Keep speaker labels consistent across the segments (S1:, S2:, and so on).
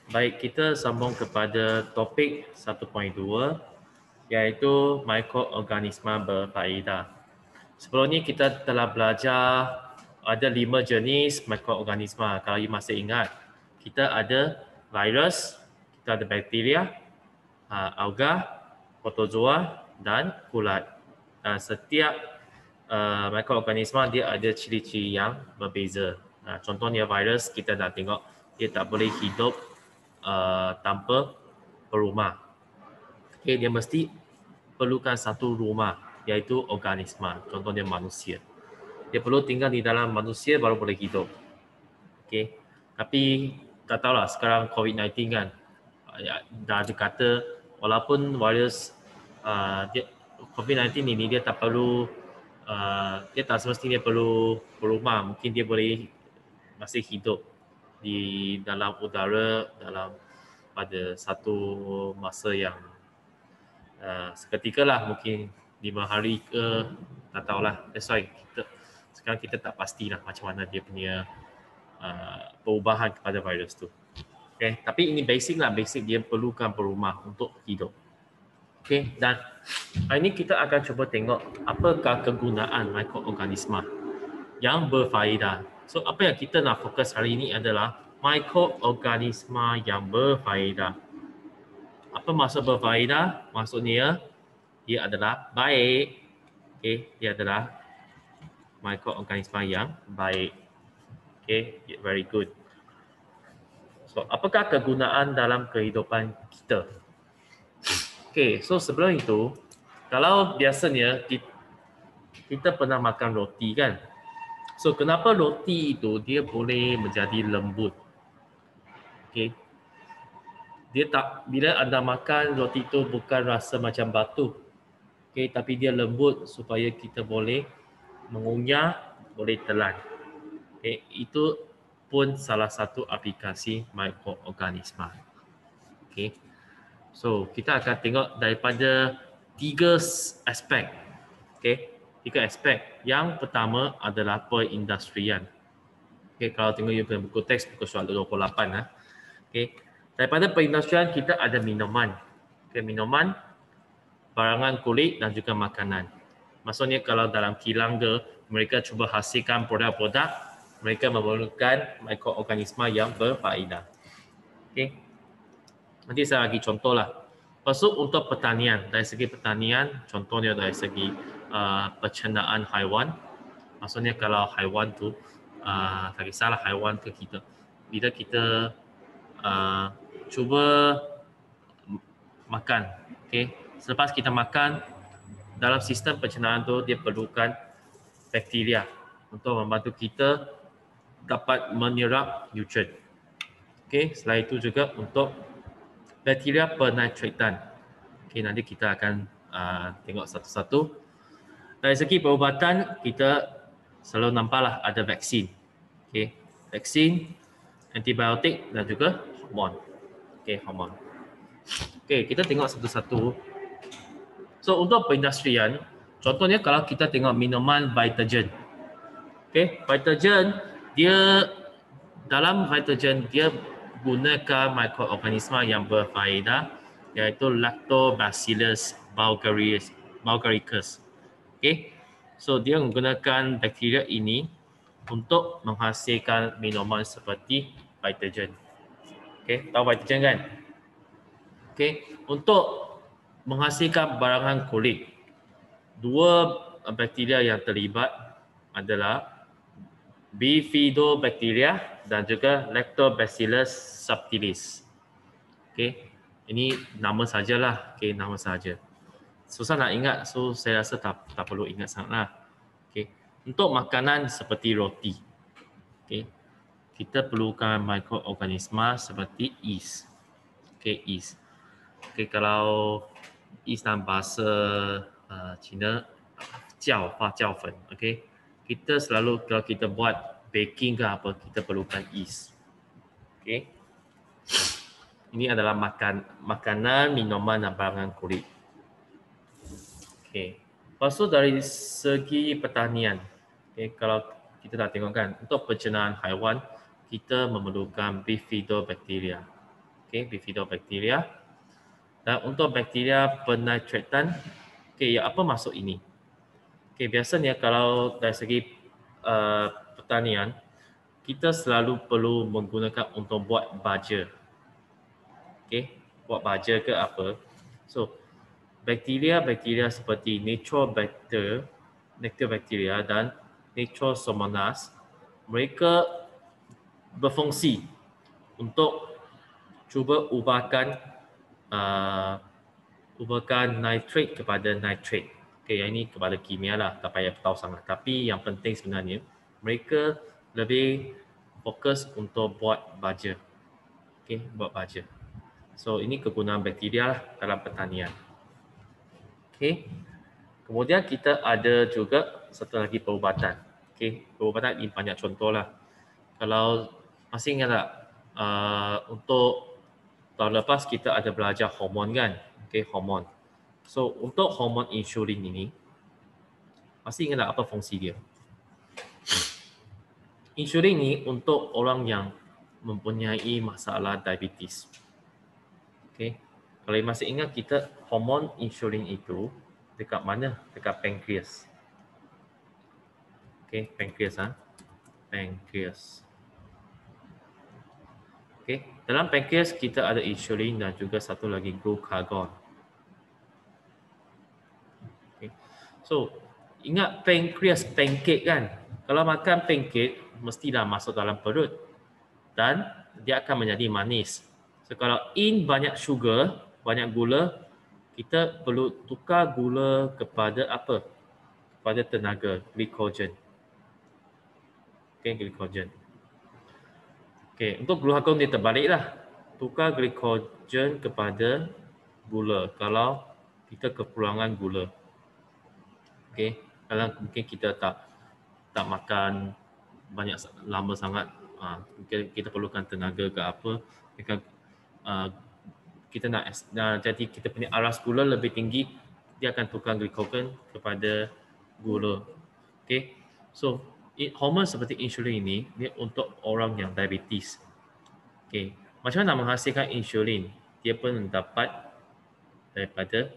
S1: Baik, kita sambung kepada topik 1.2 iaitu mikroorganisma berfaedah. Sebelum ni kita telah belajar ada 5 jenis mikroorganisma. Kalau you masih ingat, kita ada virus, kita ada bakteria, alga, protozoa dan kulat. Dan setiap mikroorganisma dia ada ciri-ciri yang berbeza. Contohnya virus, kita dah tengok dia tak boleh hidup tanpa perumah. Okay, dia mesti perlukan satu rumah, iaitu organisma. Contohnya manusia. Dia perlu tinggal di dalam manusia baru boleh hidup. Okay. Tapi tak tahulah sekarang COVID-19 kan, dah ada kata walaupun virus COVID-19 ini dia tak perlu dia tak semestinya perlu berumah, mungkin dia boleh masih hidup di dalam udara dalam pada satu masa yang seketika lah, mungkin 5 hari ke, tak tahulah. That's why sekarang kita tak pastilah macam mana dia punya perubahan kepada virus tu. Okay, tapi ini basic lah, basic dia perlukan perumah untuk hidup. Okay, dan hari ini kita akan cuba tengok apakah kegunaan mikroorganisma yang berfaedah. So apa yang kita nak fokus hari ini adalah mikroorganisma yang berfaedah. Apa maksud berfaedah? Maksudnya dia adalah baik. Okay, dia adalah mikroorganisma yang baik. Okay, very good. So, apakah kegunaan dalam kehidupan kita? Okay, so sebelum itu, kalau biasanya kita pernah makan roti kan? So, kenapa roti itu dia boleh menjadi lembut? Okay, dia tak, bila anda makan roti itu bukan rasa macam batu. Okay, tapi dia lembut supaya kita boleh mengunyah, boleh telan. Okay, itu pun salah satu aplikasi mikroorganisma. Okay. So, kita akan tengok daripada 3 aspek. Okay. 3 aspek. Yang pertama adalah perindustrian. Okay, kalau tengok you punya buku teks, buku soalan 28. Okay. Daripada perindustrian, kita ada minuman. Okay, minuman, barangan kulit dan juga makanan. Maksudnya kalau dalam kilang mereka cuba hasilkan produk-produk, mereka memerlukan mikroorganisma yang berfaedah. Okay. Nanti saya bagi contoh lah. Lepas tu untuk pertanian, dari segi pertanian, contohnya dari segi pencernaan haiwan. Maksudnya kalau haiwan tu, tak kisahlah haiwan ke kita. Bila kita cuba makan, okay. Selepas kita makan, dalam sistem pencernaan tu dia perlukan bakteria untuk membantu kita dapat menyerap nutrien. Okay. Selain itu juga untuk bakteria penetratan. Okay, nanti kita akan tengok satu-satu. Dari segi perubatan, kita selalu nampaklah ada vaksin. Okay, vaksin, antibiotik dan juga hormon. Okay, hormon. Okay, kita tengok satu-satu. So, untuk perindustrian, contohnya kalau kita tengok minuman Vitagen. Okay, Vitagen, dalam Vitagen, dia gunakan mikroorganisma yang berfaedah, iaitu Lactobacillus bulgaricus. Okay, so dia menggunakan bakteria ini untuk menghasilkan minuman seperti Vitagen. Okay, tahu Vitagen kan? Okay, untuk menghasilkan barangan kulit, 2 bakteria yang terlibat adalah Bifidobacteria dan juga Lactobacillus subtilis. Okay, ini nama sajalah. Okay, nama saja. Susah nak ingat, so saya rasa tak perlu ingat sangatlah. Okay, untuk makanan seperti roti, okay, kita perlukan mikroorganisma seperti yeast. Okay, yeast. Okay, kalau yeast dalam bahasa Cina,发酵粉. Okay, kita selalu kalau kita buat baking ke apa, kita perlukan yeast. Okay. Ini adalah makanan, minuman dan barangan kulit. Okay. Lepas tu dari segi pertanian, okay, kalau kita nak tengok kan, untuk pencernaan haiwan, kita memerlukan Bifidobacteria. Okay, bifidobakteria. Dan untuk bakteria penitratan, okay, apa maksud ini? Okay, biasanya kalau dari segi pertanian, kita selalu perlu menggunakan untuk buat baja. Okay, buat baja ke apa. So, bakteria-bakteria seperti Nitrobacter dan Nitrosomonas, mereka berfungsi untuk cuba ubahkan nitrate kepada nitrate. Okay, yang ini kepada kimia lah, tak payah tahu sangat. Tapi yang penting sebenarnya, mereka lebih fokus untuk buat baja. Okay, buat baja. So, ini kegunaan bakteria lah dalam pertanian. Okay. Kemudian kita ada juga satu lagi perubatan. Okay, perubatan ini banyak contoh lah. Kalau masih ingat tak, untuk tahun lepas kita ada belajar hormon kan? Okay, hormon. So, untuk hormon insulin ini, masih ingat tak apa fungsi dia? Insulin ini untuk orang yang mempunyai masalah diabetes. Okay. Kalau masih ingat, kita hormon insulin itu dekat mana? Dekat pankreas. Okay, pankreas pankreas. Okay. Dalam pankreas kita ada insulin dan juga satu lagi glucagon. Okay. So, ingat pankreas, pancake kan? Kalau makan pancake, mestilah masuk dalam perut dan dia akan menjadi manis. So, kalau banyak sugar, banyak gula, kita perlu tukar gula kepada apa? Kepada tenaga, glycogen. Okay, glycogen. Okay, untuk glucagon dia terbaliklah. Tukar glycogen kepada gula kalau kita kekurangan gula. Okay, kalau mungkin kita tak makan banyak lama sangat, kita perlukan tenaga ke apa, kita nak jadi kita punya aras gula lebih tinggi, dia akan tukar glycogen kepada gula. Okay, so hormon seperti insulin ini dia untuk orang yang diabetes. Okay, macam mana menghasilkan insulin? Dia pun mendapat daripada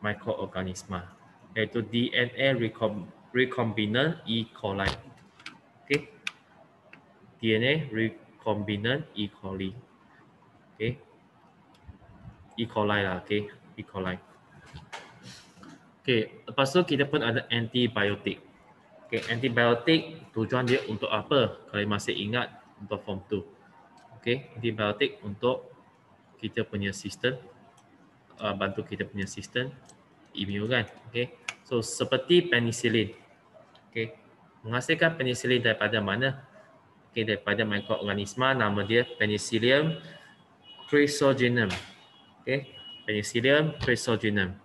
S1: mikroorganisma, iaitu DNA recombinant E. coli. Okay, DNA recombinant E. coli. Okay, E. coli lah. Okay, E. coli. Okay, lepas tu kita pun ada antibiotik. Okay, antibiotik tujuan dia untuk apa? Kalau masih ingat untuk form 2. Okay, antibiotik untuk kita punya sistem, bantu kita punya sistem imun kan. Okay, so seperti penicillin. Okay, menghasilkan penicillin daripada mana? Okay, daripada mikroorganisma, nama dia Penicillium chrysogenum. Okay, Penicillium chrysogenum.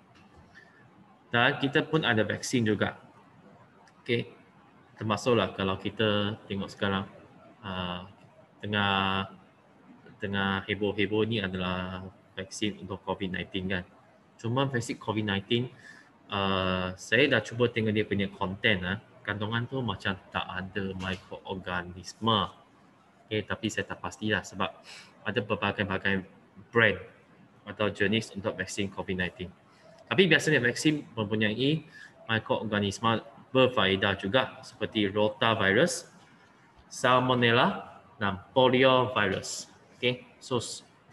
S1: Dan kita pun ada vaksin juga. Okay, termasuklah kalau kita tengok sekarang tengah heboh-heboh ni adalah vaksin untuk COVID-19 kan. Cuma vaksin COVID-19, saya dah cuba tengok dia punya konten, kandungan tu macam tak ada mikroorganisma. Okay, tapi saya tak pastilah sebab ada berbagai-bagai brand atau jenis untuk vaksin COVID-19. Tapi biasanya vaksin mempunyai mikroorganisma berfaedah juga seperti rotavirus, salmonella dan poliovirus. Okay, so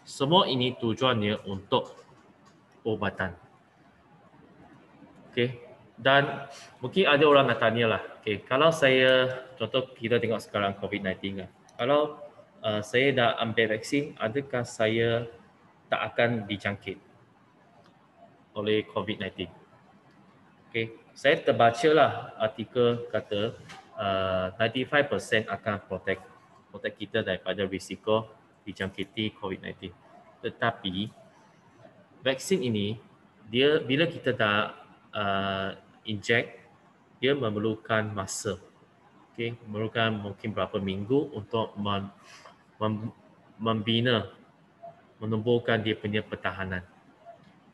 S1: semua ini tujuannya untuk ubatan. Okay, dan mungkin ada orang nak tanya lah, okay, kalau saya, contoh kita tengok sekarang COVID-19 kan, kalau saya dah ambil vaksin, adakah saya tak akan dijangkit oleh COVID-19? Okay, saya terbaca lah artikel kata 95% akan protect kita daripada risiko dijangkiti COVID-19. Tetapi vaksin ini, dia bila kita dah inject, dia memerlukan masa. Okay, memerlukan mungkin berapa minggu untuk membina, menumbuhkan dia punya pertahanan.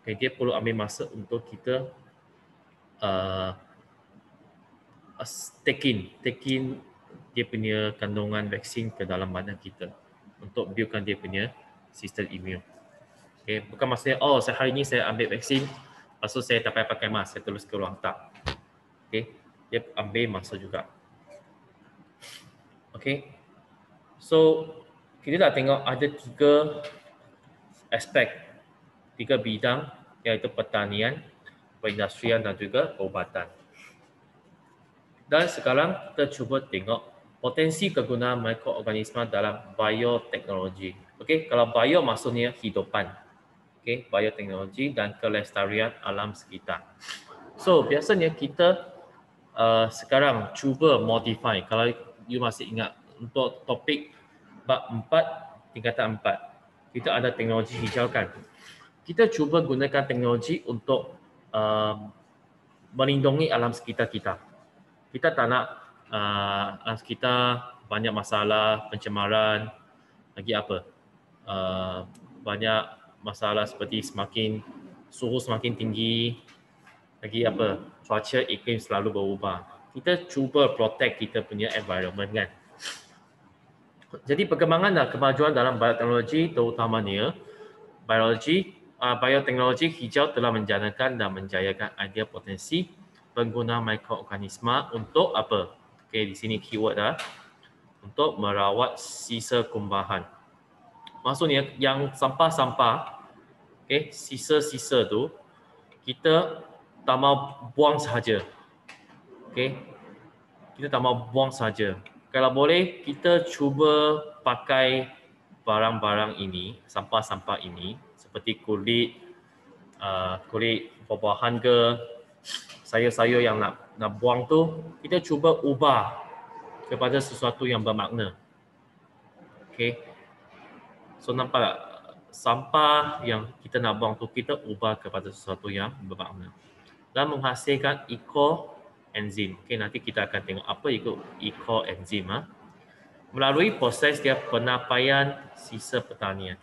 S1: Okay, dia perlu ambil masa untuk kita take in dia punya kandungan vaksin ke dalam badan kita untuk buildkan dia punya sistem imun. Okay, bukan maksudnya saya hari ini saya ambil vaksin, lepas tu saya tak payah pakai mask, saya terus ke ruang tak. Okay, dia ambil masa juga. Okay, so kita dah tengok ada 3 aspek, 3 bidang, iaitu pertanian, perindustrian dan juga perubatan. Dan sekarang kita cuba tengok potensi kegunaan mikroorganisma dalam bioteknologi. Okey, kalau bio maksudnya hidupan. Okey, bioteknologi dan kelestarian alam sekitar. So, biasanya kita sekarang cuba modify. Kalau you masih ingat untuk topik bab 4, tingkatan 4, kita ada teknologi hijau kan. Kita cuba gunakan teknologi untuk melindungi alam sekitar kita. Kita tak nak alam sekitar banyak masalah, pencemaran, lagi apa? Banyak masalah seperti suhu semakin tinggi, lagi apa? Cuaca iklim selalu berubah. Kita cuba protect kita punya environment kan. Jadi perkembangan dan kemajuan dalam bioteknologi terutamanya bioteknologi hijau telah menjanakan dan menjayakan idea potensi penggunaan mikroorganisma untuk apa? Okey, di sini keyword dah. Untuk merawat sisa kumbahan. Maksudnya yang sampah-sampah, okey, sisa-sisa tu kita tak mau buang sahaja. Okey. Kita tak mau buang sahaja. Kalau boleh kita cuba pakai barang-barang ini, sampah-sampah ini seperti kulit buah-buahan ke, sayur-sayur yang nak buang tu, kita cuba ubah kepada sesuatu yang bermakna. Okey. So nampak tak? Sampah yang kita nak buang tu kita ubah kepada sesuatu yang bermakna dan menghasilkan eco-enzim. Okey, nanti kita akan tengok apa itu eco-enzim melalui proses dia penapaian sisa pertanian.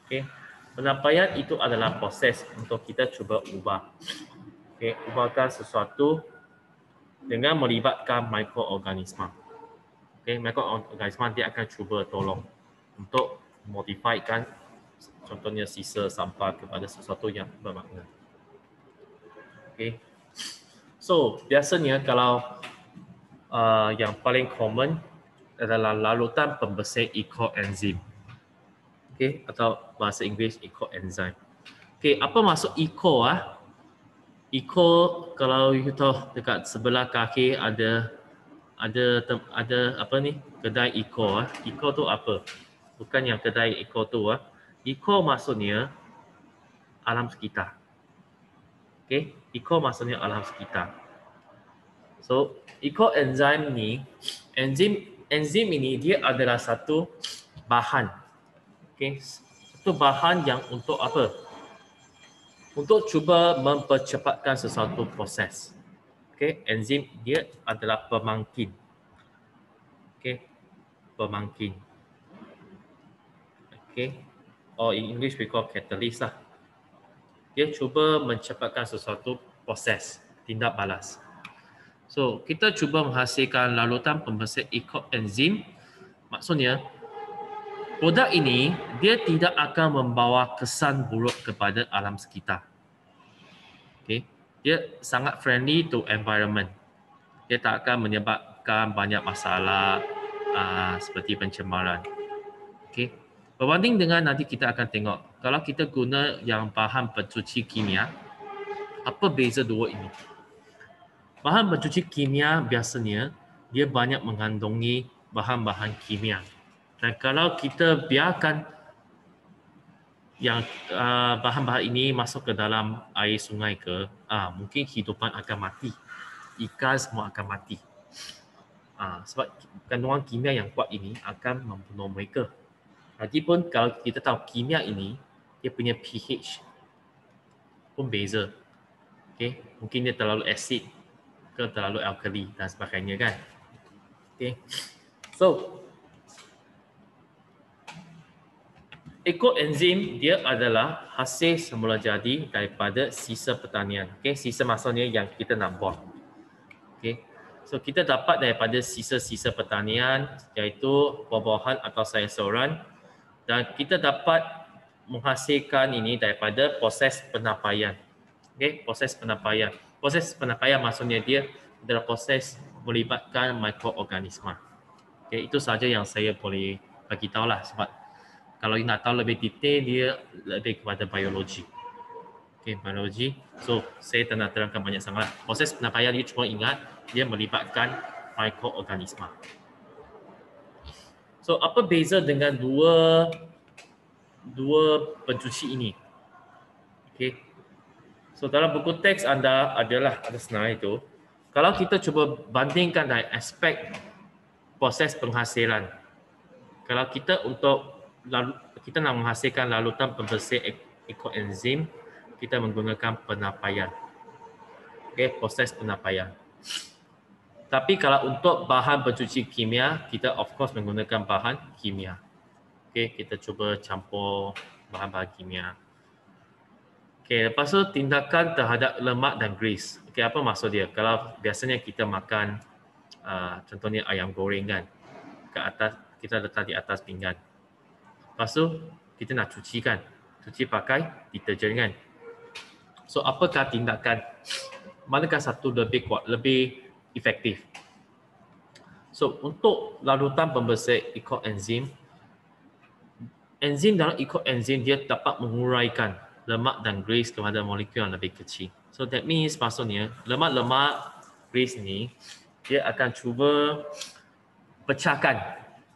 S1: Okey. Penapaian itu adalah proses untuk kita cuba ubah. Okey, ubahkan sesuatu dengan melibatkan mikroorganisma. Okey, mikroorganisma dia akan cuba tolong untuk modifikan contohnya sisa sampah kepada sesuatu yang bermakna. Okey. So, biasanya kalau yang paling common adalah larutan pembersih eco-enzim. Okey, atau bahasa Inggeris eco-enzyme. Okey, apa maksud eco Eco, kalau you tahu dekat sebelah kaki ada apa ni? Kedai eco Eco tu apa? Bukan yang kedai eco tu Eco maksudnya alam sekitar. Okey, eco maksudnya alam sekitar. So, eco-enzyme ni, enzim ini dia adalah satu bahan. Okey, satu bahan yang untuk apa? Untuk cuba mempercepatkan sesuatu proses. Okey, enzim dia adalah pemangkin. Okey, pemangkin. Okey, or in English we call catalyst lah. Dia cuba mencepatkan sesuatu proses, tindak balas. So, kita cuba menghasilkan larutan pembersih eco-enzim. Maksudnya, produk ini dia tidak akan membawa kesan buruk kepada alam sekitar. Okay. Dia sangat friendly to environment. Dia tak akan menyebabkan banyak masalah seperti pencemaran. Okay. Berbanding dengan nanti kita akan tengok, kalau kita guna yang bahan pencuci kimia, apa beza dua ini? Bahan pencuci kimia biasanya dia banyak mengandungi bahan-bahan kimia. Dan kalau kita biarkan yang bahan-bahan ini masuk ke dalam air sungai ke, mungkin hidupan akan mati. Ikan semua akan mati. Sebab kandungan kimia yang kuat ini akan membunuh mereka. Lagipun kalau kita tahu kimia ini, dia punya pH pun beza. Okay? Mungkin dia terlalu asid ke terlalu alkali dan sebagainya kan. Okay. So, eco-enzim dia adalah hasil semula jadi daripada sisa pertanian. Okay, sisa maksudnya yang kita nak buang. Okay, so kita dapat daripada sisa-sisa pertanian iaitu buah-buahan atau sayur-sayuran dan kita dapat menghasilkan ini daripada proses penapaian. Okey, proses penapaian. Proses penapaian maksudnya dia adalah proses melibatkan mikroorganisma. Okey, itu saja yang saya boleh bagi tahu lah sebab kalau nak tahu lebih detail dia lebih kepada biologi. Okey, biologi. So, saya tak nak terangkan banyak sangat. Proses penapaian you cuma ingat dia melibatkan mikroorganisma. So, apa beza dengan dua pencuci ini? Okey. So, dalam buku teks anda ada senar itu. Kalau kita cuba bandingkan dari aspek proses penghasilan. Kalau kita kita nak menghasilkan larutan pembersih ekoenzim, kita menggunakan penapaian. Okey, proses penapaian. Tapi kalau untuk bahan pencuci kimia, kita of course menggunakan bahan kimia. Okey, kita cuba campur bahan-bahan kimia. Okey, lepas tu tindakan terhadap lemak dan grease. Okey, apa maksud dia? Kalau biasanya kita makan contohnya ayam goreng kan, ke atas kita letak di atas pinggan. Lepas tu kita nak cuci kan, cuci pakai deterjen kan. So apakah tindakan? Manakah satu lebih kuat, lebih efektif? So untuk larutan pembersih ekoenzim, enzim dalam ekoenzim dia dapat menguraikan lemak dan grease kepada molekul yang lebih kecil. So that means maksudnya lemak-lemak grease ni dia akan cuba pecahkan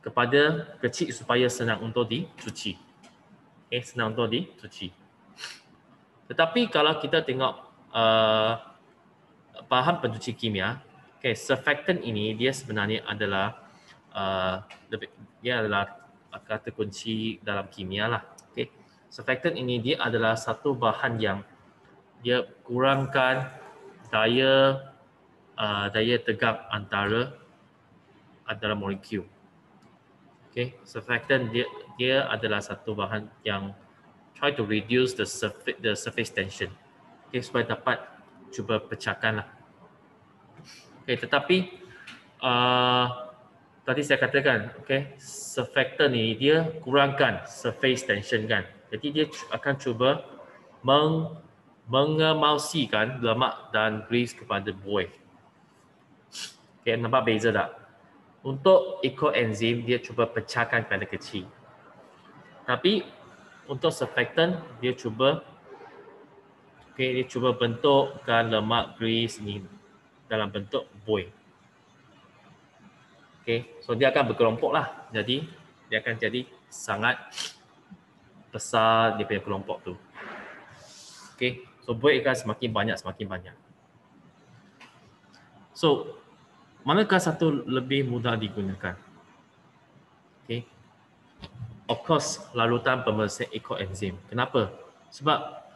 S1: kepada kecil supaya senang untuk dicuci. Okay, senang untuk dicuci. Tetapi kalau kita tengok bahan pencuci kimia, okay, surfactant ini dia sebenarnya adalah dia adalah kata kunci dalam kimia lah. Okay. Surfactant ini dia adalah satu bahan yang dia kurangkan daya tegak antara molekul. Okay, surfactant dia adalah satu bahan yang try to reduce the surface tension. Okay, supaya dapat cuba pecahkan lah. Okay, tetapi tadi saya katakan, okay, surfactant ni dia kurangkan surface tension kan. Jadi dia akan cuba mengemulsikan lemak dan grease kepada buih. Okay, nampak beza tak? Untuk ekoenzim dia cuba pecahkan kepada kecil. Tapi untuk surfactant dia cuba bentukkan lemak grease ni dalam bentuk buih. Okay, so dia akan berkelompok lah. Jadi dia akan jadi sangat besar dia punya kelompok tu. Okay, so buih akan semakin banyak. So manakah satu lebih mudah digunakan? Okay, of course larutan pembersih ekoenzim. Kenapa? Sebab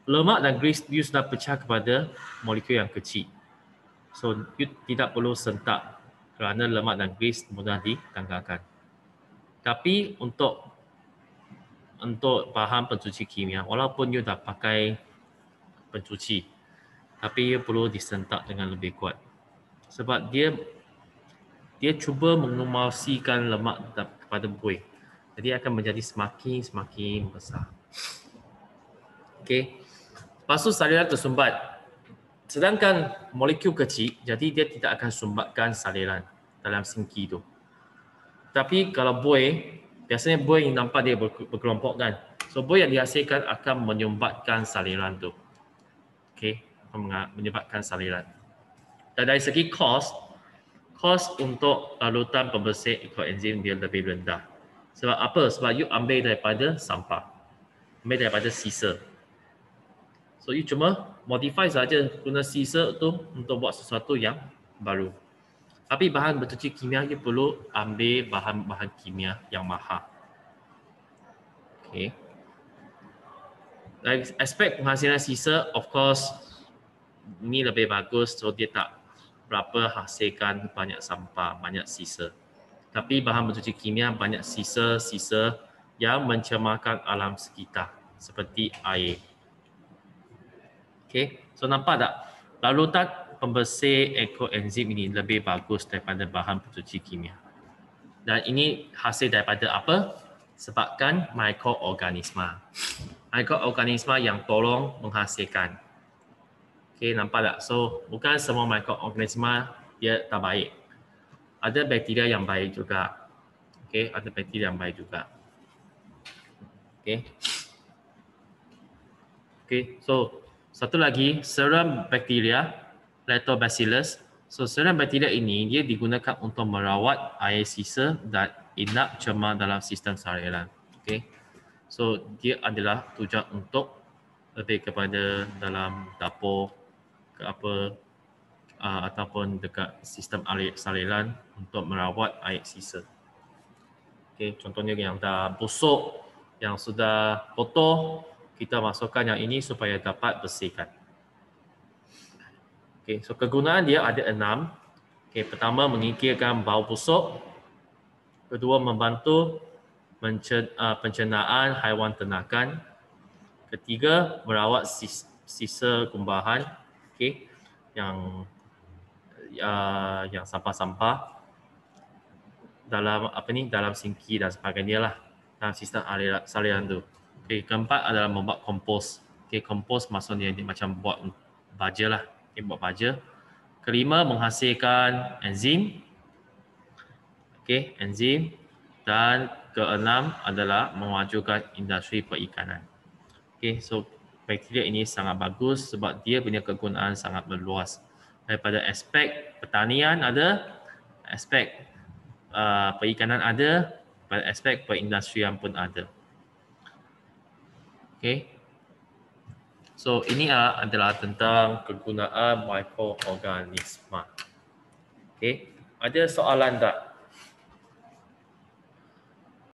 S1: lemak dan grease you sudah pecah kepada molekul yang kecil. So you tidak perlu sentak kerana lemak dan grease mudah ditanggalkan. Tapi untuk bahan pencuci kimia, walaupun you dah pakai pencuci, tapi you perlu disentak dengan lebih kuat. Sebab dia cuba mengemulsikan lemak kepada buih. Jadi akan menjadi semakin besar. Okey. Lepas tu saliran tersumbat. Sedangkan molekul kecil, jadi dia tidak akan sumbatkan saliran dalam sinki tu. Tapi kalau buih, biasanya buih yang nampak dia berkelompok kan. So buih yang dihasilkan akan menyumbatkan saliran tu. Okey, menyebabkan saliran. Dan dari segi kos untuk larutan pembersih ekoenzim dia lebih rendah. Sebab apa? Sebab you ambil daripada sampah. Ambil daripada sisa. So you cuma modify saja guna sisa tu untuk buat sesuatu yang baru. Tapi bahan pencuci kimia you perlu ambil bahan-bahan kimia yang mahal. Okay. Dari aspek penghasilan sisa, of course ini lebih bagus, so dia tak berapa hasilkan banyak sampah, banyak sisa. Tapi bahan pencuci kimia banyak sisa-sisa yang mencemarkan alam sekitar seperti air. Okay, so nampak tak? Larutan pembersih ekoenzim ini lebih bagus daripada bahan pencuci kimia. Dan ini hasil daripada apa? Sebabkan mikroorganisma. Mikroorganisma yang tolong menghasilkan. Okay, nampak tak? So, bukan semua mikroorganisma dia tak baik. Ada bakteria yang baik juga. Okay, ada bakteria yang baik juga. Okay. Okay, so satu lagi, serum bakteria, Lactobacillus. So, serum bakteria ini dia digunakan untuk merawat air sisa dan inap cemar dalam sistem salinan. Okay. So, dia adalah tujuan untuk lebih kepada dalam dapur ke apa ataupun dekat sistem air salinan untuk merawat air sisa. Okay, contohnya yang dah busuk, yang sudah kotor, kita masukkan yang ini supaya dapat bersihkan. Okay, so kegunaan dia ada 6. Okay, pertama mengikirkan bau busuk. Kedua membantu pencernaan haiwan ternakan. Ketiga merawat sisa kumbahan. Okay, yang sampah-sampah dalam dalam sinki dan sebagainya lah, dalam sistem salinan tu. Okay, keempat adalah membuat kompos. Okay, kompos maksudnya dia macam buat baja lah. Okay, buat baja. Kelima menghasilkan enzim. Okay, enzim. Dan keenam adalah memajukan industri perikanan. Okay, so bakteria ini sangat bagus sebab dia punya kegunaan sangat meluas. Daripada aspek pertanian ada, aspek perikanan ada, pada aspek perindustrian pun ada. Okay. So ini adalah tentang kegunaan mikroorganisma. Okay. Ada soalan tak?